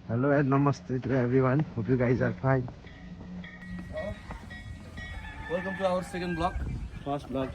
Hello and namaste to everyone. Hope you guys are fine. Welcome to our second vlog. First vlog.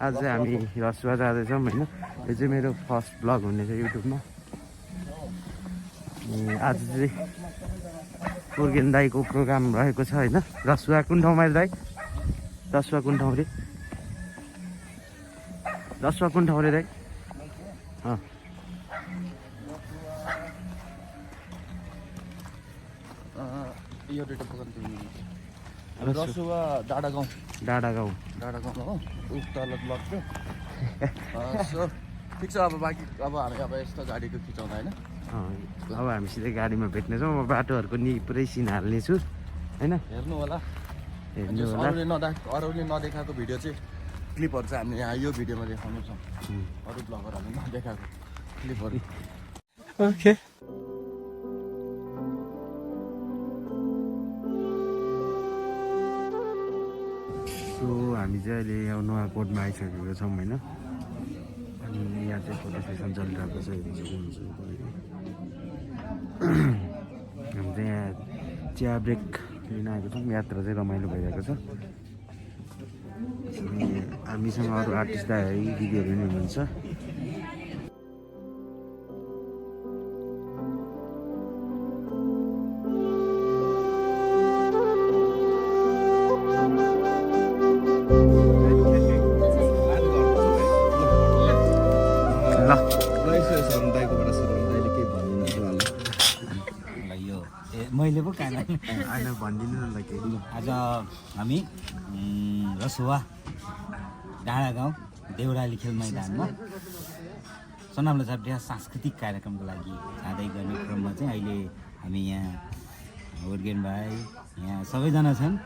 आज चाहिँ हामी रसुवा जाँदैछौँ होइन यो चाहिँ मेरो फर्स्ट ब्लग हुने छ युट्युबमा आज चाहिँ पुर्गेन दाईको प्रोग्राम रहेको छ होइन रसुवा कुन ठाउँमा दाई रसुवा कुन ठाउँ रे रसुवा कुन ठाउँ रे दाई यो डेटा पकाउनु रसुवा डाँडा गाउँ हो उस तल ब्लक थियो सो ठिक छ अब बाँकी अब हामी अब यस्तो गाडीको खिचाउँदा होइन अब हामी सिधै गाडीमा भेट्नेछौँ म बाटोहरूको नि पुरै सिन हाल्नेछु होइन हेर्नु होला अरूले नदेखाएको भिडियो चाहिँ क्लिपहरू चाहिँ हामीले यहाँ यो भिडियोमा देखाउनु छ अरू ब्लगरहरूले नदेखाएको क्लिपहरू ओके हामी चाहिँ अहिले यहाँ नुवाकोटमा आइसकेको छौँ होइन अनि यहाँ चाहिँ फोटो सेसन चलिरहेको छ हेर्नु सक्नुहुन्छ हामी चाहिँ यहाँ चिया ब्रेक लिन आएको छौँ यात्रा चाहिँ रमाइलो भइरहेको छ अनि हामीसँग अरू आर्टिस्ट दाइ दिदीहरू पनि हुनुहुन्छ मैले पो कान होइन भनिदिनु न के आज हामी रसुवा डाँडा गाउँ देउराली खेल मैदानमा सोनामला झापडिया सांस्कृतिक कार्यक्रमको लागि जाँदै गर्ने क्रममा चाहिँ अहिले हामी यहाँ हुर्गेन भाइ यहाँ सबैजना छन्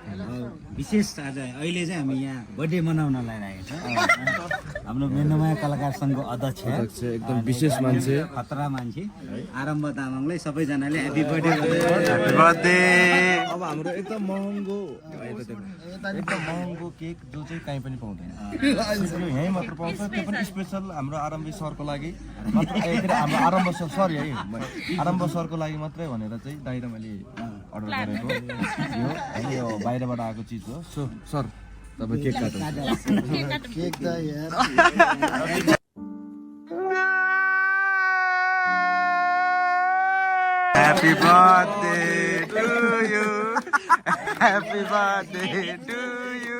विशेष आज अहिले चाहिँ हामी यहाँ बर्थडे मनाउनलाई लागेको छ हाम्रो मेन्नमाया कलाकार सङ्घको अध्यक्ष एकदम विशेष मान्छे खतरा मान्छे आरम्भ तामाङलाई सबैजनाले ह्याप्पी बर्थडे अब हाम्रो एकदम महँगो केक जो चाहिँ कहीँ पनि पाउँदैन यहीँ मात्र पाउँछ त्यो पनि स्पेसल हाम्रो आरम्भ सरको लागि मात्र हाम्रो आरम्भ सर है आरम्भ सरको लागि मात्रै भनेर चाहिँ दाइ र मैले अर्डर गरेको यो बाहिरबाट आएको चिज हो सो सर तपाईँ केक काट्नु केक त यार Happy birthday to you. Happy birthday to you.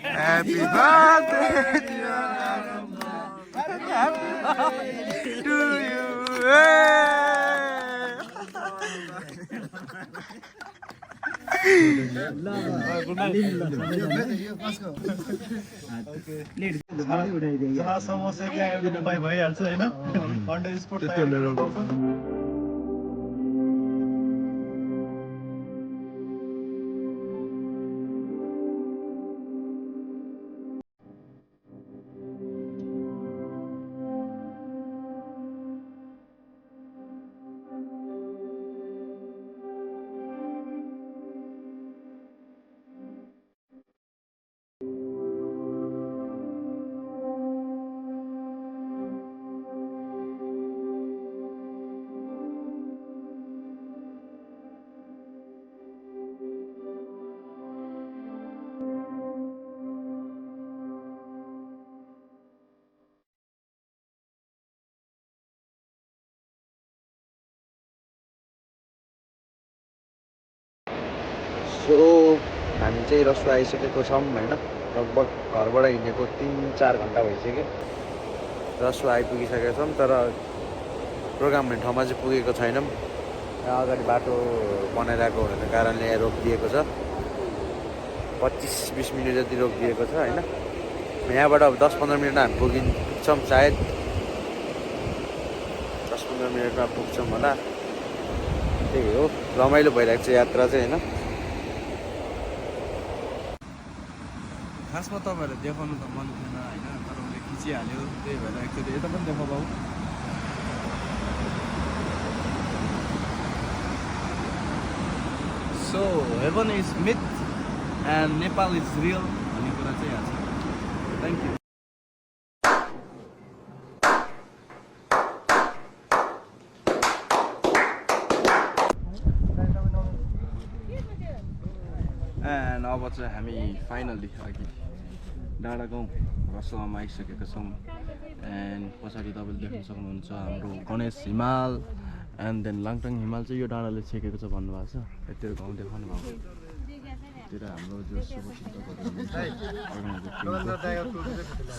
Happy birthday dear Aramba. Happy birthday to you. समस्या त्यहाँ भइहाल्छ होइन अन्डर स्पोर्ट सो हामी चाहिँ रसुवा आइसकेको छौँ होइन लगभग घरबाट हिँडेको 3-4 घन्टा भइसक्यो रसुवा आइपुगिसकेका छौँ तर प्रोग्राम हुने ठाउँमा चाहिँ पुगेको छैनौँ अगाडि बाटो बनाइरहेको हुनाको कारणले रोकिदिएको छ 25-20 मिनट जति रोकिएको छ होइन। यहाँबाट अब 10-15 मिनटमा हामी पुग्छौँ सायद, 10-15 मिनटमा पुग्छौँ होला। त्यही हो, रमाइलो भइरहेको छ यात्रा चाहिँ होइन। खासमा तपाईँहरूलाई देखाउनु त मन थिएन होइन, तर उसले खिचिहाल्यो, त्यही भएर एकचोटि यता पनि देखा पाऊ। So heaven is myth and Nepal is real भन्ने कुरा चाहिँ यहाँ छ। Thank you. एन्ड अब चाहिँ हामी फाइनल्ली अघि डाँडा गाउँ रसोवामा आइसकेका छौँ। एन्ड पछाडि तपाईँले देख्न सक्नुहुन्छ हाम्रो गणेश हिमाल एन्ड देन लाङटाङ हिमाल चाहिँ यो डाँडाले छेकेको छ भन्नुभएको छ। यतिर गाउँ देखाउनु भएको तिर हाम्रो जो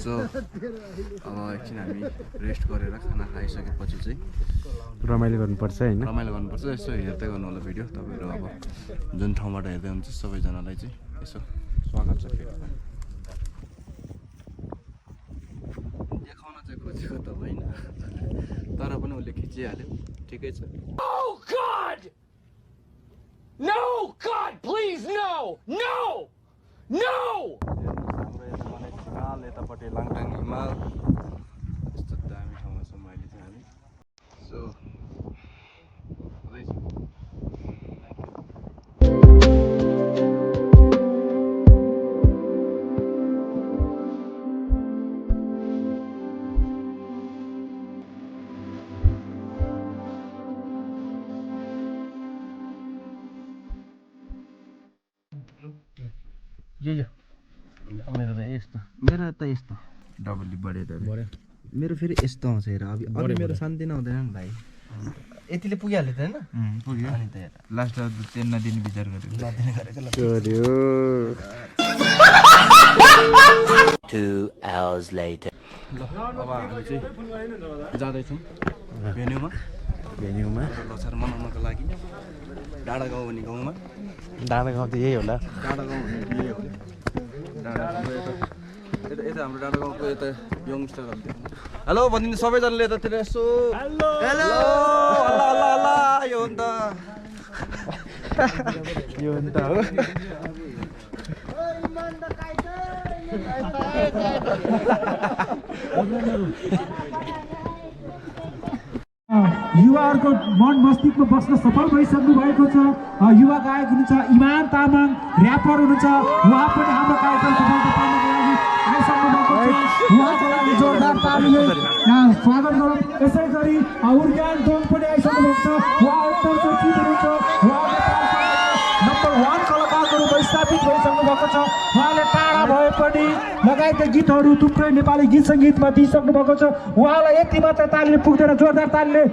सो अब एकछिन हामी रेस्ट गरेर खाना खाइसकेपछि चाहिँ रमाइलो गर्नुपर्छ होइन। रमाइलो गर्नुपर्छ। यसो हेर्दै गर्नु होला भिडियो तपाईँहरू। अब जुन ठाउँबाट हेर्दै हुनुहुन्छ सबैजनालाई चाहिँ यसो स्वागत छ। फेरि देखाउन चाहिँ खोजेको त होइन, तर पनि उसले खिचिहाल्यो, ठिकै छ। No! God, please, no! No! No! हाम्रो यता गणेश हिमाल, यतापट्टि लाङटाङ हिमाल, यस्तो दामी ठाउँमा छौँ अहिले चाहिँ हामी। सो मेरो त यस्तो, मेरो त यस्तो डबली बढ्यो त मेरो फेरि यस्तो आउँछ हेर। अब मेरो शान्ति नहुँदैन नि भाइ। यतिले पुगिहाल्यो त होइन, पुग्यो अनि त हेर लास्ट चाहिँ नदिने विचार गरेको ल। 2 hours later. ल अब हामी चाहिँ जाँदैछौँ भेन्यूमा लोसार मनाउनको लागि। डाँडा गाउँ भन्ने गाउँमा, डाँडा गाउँ त यही होला। डाँडा गाउँ भन्ने यही हो। डाँडा हाम्रो यता हाम्रो डाँडा गाउँको यता यङस्टरहरू देख्नु। हेलो भनिदिनु सबैजनाले यतातिर यसो हेलो हेलो हल्ला हल्ला हल्ला। यो हो नि त, यो नि त हो। युवाहरूको मन मस्तिष्कमा बस्न सफल भइसक्नु भएको छ। युवा गायक हुनुहुन्छ इमान तामाङ, ऱ्यापर हुनुहुन्छ, उहाँ पनि हाम्रो कार्यक्रम सफलता पाउनको लागि आइसक्नु भएको छ। उहाँको लागि जोरदार तालीले स्वागत गरौँ। यसै गरी उर्गान दोङ पनि आइसक्नु भएको छ। उहाँ एकदम चर्चित हुनुहुन्छ। उहाँ नम्बर 1 कलाकारको रूपमा स्थापित भइसक्नु भएको छ। उहाँले टाढा भए पनि लगायतका गीतहरू थुप्रै नेपाली गीत सङ्गीतमा दिइसक्नु भएको छ। उहाँलाई यति मात्र तालीले पुग्दैन, जोरदार तालीले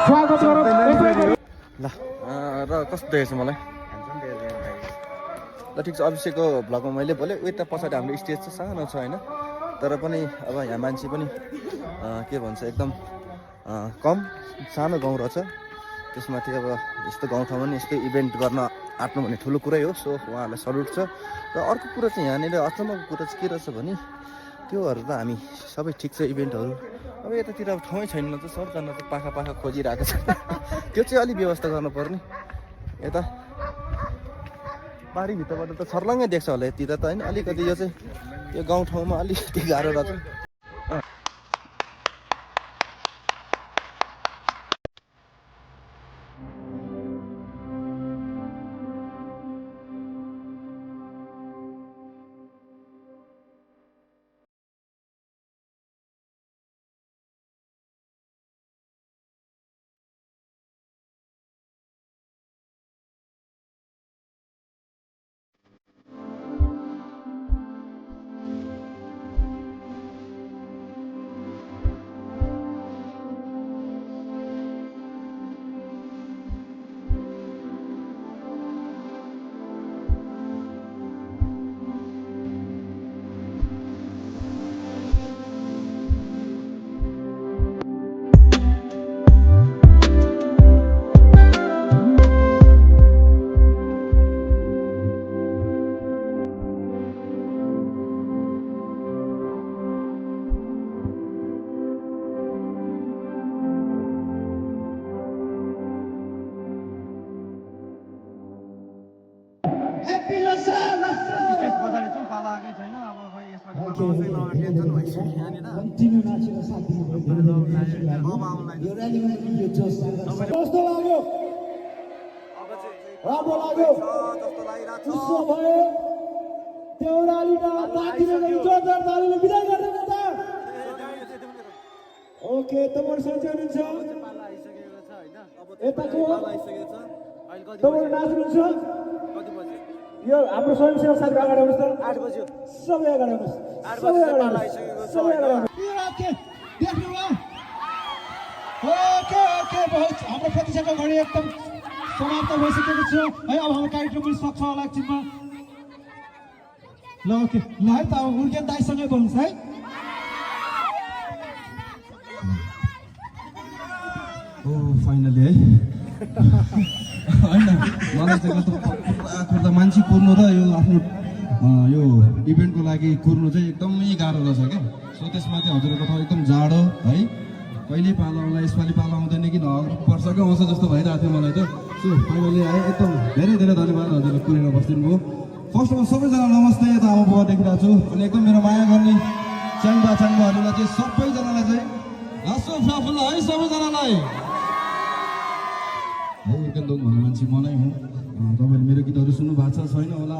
स्वागत गरौँ। ल र कस्तो देखेछ मलाई? ल ठिक छ। अभिषेकको भ्लगमा मैले बोले उता पछाडि हाम्रो स्टेज चाहिँ सानो छ होइन, तर पनि अब यहाँ मान्छे पनि के भन्छ एकदम कम, सानो गाउँ रहेछ। त्यसमाथि अब यस्तो गाउँठाउँमा नि यस्तो इभेन्ट गर्न आँट्नु भने ठुलो कुरै हो। सो उहाँहरूलाई सल्युट छ। र अर्को कुरा चाहिँ यहाँनिर अचम्मको कुरा चाहिँ के रहेछ भने त्योहरू त हामी सबै ठिक छ इभेन्टहरू। अब यतातिर अब ठाउँै छैन त सबजना चाहिँ पाखा पाखा खोजिरहेको छ। त्यो चाहिँ अलिक व्यवस्था गर्नुपर्ने। यता बारीभित्रबाट त छर्लङ्गै देख्छ होला यति त होइन। अलिकति यो चाहिँ यो गाउँठाउँमा अलिकति गाह्रो रहेछ। पाला आएकै छैन अब खै यसमा टेन्सन भइसक्यो यहाँनिर कन्टिन्यू नाचेर साथ दिनु अब आउनलाई यो र्यालीमा पनि यो जोस कस्तो लाग्यो राम्रो लाग्यो जस्तो लागिरहेको छ उसो भए देउरालीका ताकिने जोरदार तालीले बिदा गर्दैन त ओके तपाईहरु सन्चै हुनुहुन्छ यताको तपाईहरु नाच्नुहुन्छ यो हाम्रो स्वयंसेवक साथी अगाडि आउनुहोस् त 8 बज्यो सबै अगाडि आउनुहोस् 8 बजे पाला आइसकेको छ ओके देख्नुभयो ओके बहुत हाम्रो प्रतिक्षाको घडी एकदम समाप्त भइसकेको छ है अब हाम्रो कार्यक्रम पनि सक्छ होला एकछिनमा ल ओके ल है त अब उर्गेन दाइसँगै बोल्नुहोस् है ओ फाइनली है होइन मलाई चाहिँ कस्तो पुरा मान्छे कुर्नु र यो आफ्नो यो इभेन्टको लागि कुर्नु चाहिँ एकदमै गाह्रो रहेछ क्या सो त्यसमा चाहिँ हजुरको ठाउँ एकदम जाडो है कहिले पालो आउँला यसपालि पालो आउँदैन कि वर्ष क्या आउँछ जस्तो भइरहेको थियो मलाई त सो फाइनली है एकदम धेरै धेरै धन्यवाद हजुरले कुरेर बसिदिनु भयो फर्स्ट अफ अल सबैजना नमस्ते यता आमा बुवा देखिरहेको छु अनि एकदम मेरो माया गर्ने च्याङ्बाहरूलाई चाहिँ सबैजनालाई चाहिँ हाँसो फ्याफुल्ला है सबैजनालाई है एकदम भन्ने मान्छे म नै हुँ तपाईँले मेरो गीतहरू सुन्नु भएको छ छैन होला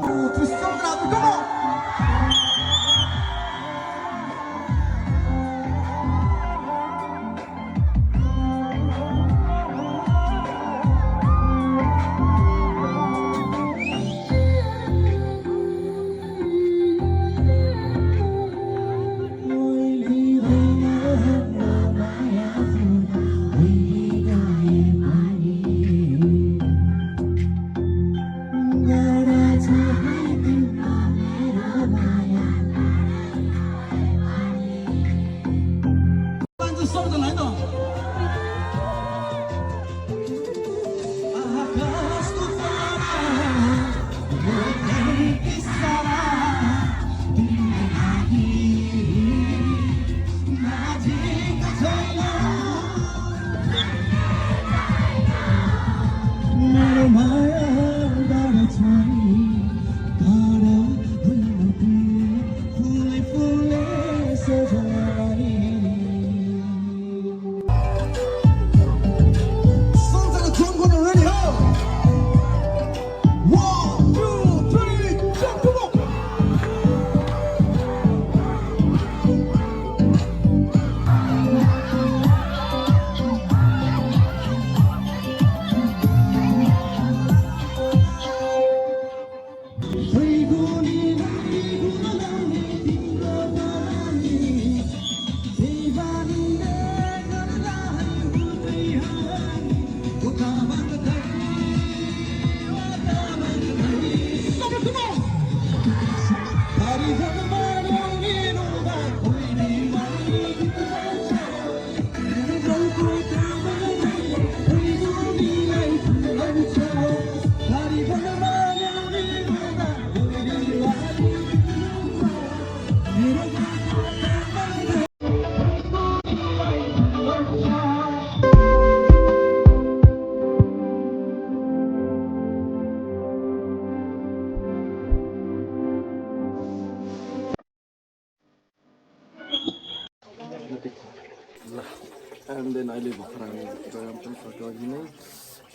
एन्ड देन अहिले भर्खर हामी गयौँ पनि फोटो अघि नै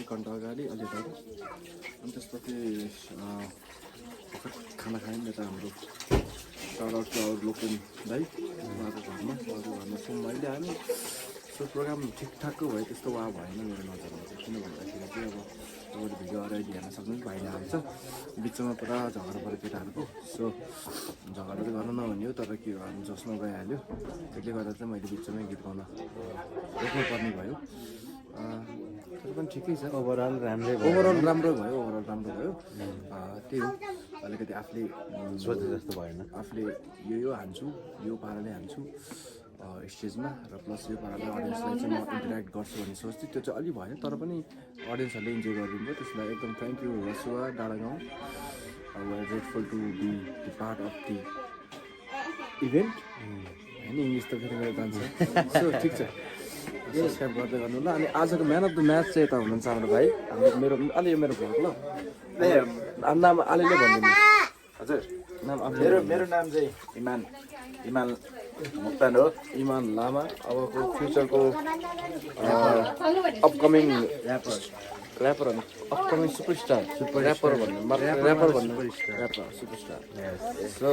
1 घन्टा अगाडि अलि टाढो अनि त्यसपछि भर्खर खाना खायौँ यता हाम्रो साउट आवर लोकल दाइ उहाँको घरमा छौँ अहिले हामी सो प्रोग्राम ठिकठाकको भयो त्यस्तो वा भएन मेरो नजरमा चाहिँ किन भन्दाखेरि चाहिँ अब तपाईँले भिडियो अगाडि हेर्न सक्नुहुन्छ भाइले हाल्छ बिचमा पुरा झगडा पऱ्यो केटाहरूको सो झगडा चाहिँ गर्न नहुने हो तर के गर्नु जसमा गइहाल्यो त्यसले गर्दा चाहिँ मैले बिचमै गीत गाउन रोक्नुपर्ने भयो तर पनि ठिकै छ ओभरअल राम्रो भयो त्यही हो अलिकति आफूले सोचे जस्तो भएन आफूले यो हान्छु यो पाराले हान्छु स्टेजमा र प्लस यो पाराले अडियन्सलाई चाहिँ म इन्टरेक्ट गर्छु भन्ने सोच्थेँ त्यो चाहिँ अलि भयो तर पनि अडियन्सहरूले इन्जोय गरिदिन्छ त्यसलाई एकदम थ्याङ्क यू रसुवा डाँडा गाउँ we are grateful to be the part of the event होइन इङ्ग्लिस त फेरि मेरो जान्छ सो ठिक छ सब्सक्राइब गर्दै गर्नु ल अनि आजको म्यान अफ द म्याच चाहिँ यता हुनुहुन्छ हाम्रो भाइ हाम्रो मेरो अलि मेरो भ्लग ल नाम अलिअलि भनिदिनु हजुर मेरो नाम चाहिँ इमान मोक्तान हो। इमान लामा अबको फ्युचरको upcoming rapper upcoming superstar rapper superstar so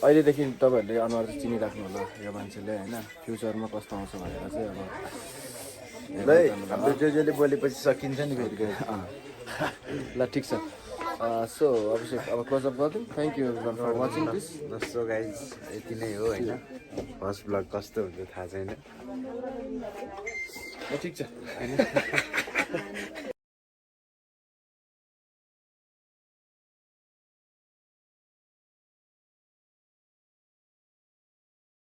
अहिलेदेखि तपाईँहरूले अनुहार चाहिँ चिनिराख्नु होला यो मान्छेले होइन फ्युचरमा कस्तो आउँछ भनेर चाहिँ अब हाम्रो जसले बोलेपछि सकिन्छ नि फेरि गएर। ल ठिक छ सो अभिषेक अब क्लोजअप गरिदिउँ thank you for watching this जस्तो गाइज यति नै हो होइन फर्स्ट ब्लग कस्तो हुन्छ थाहा छैन ठिक छ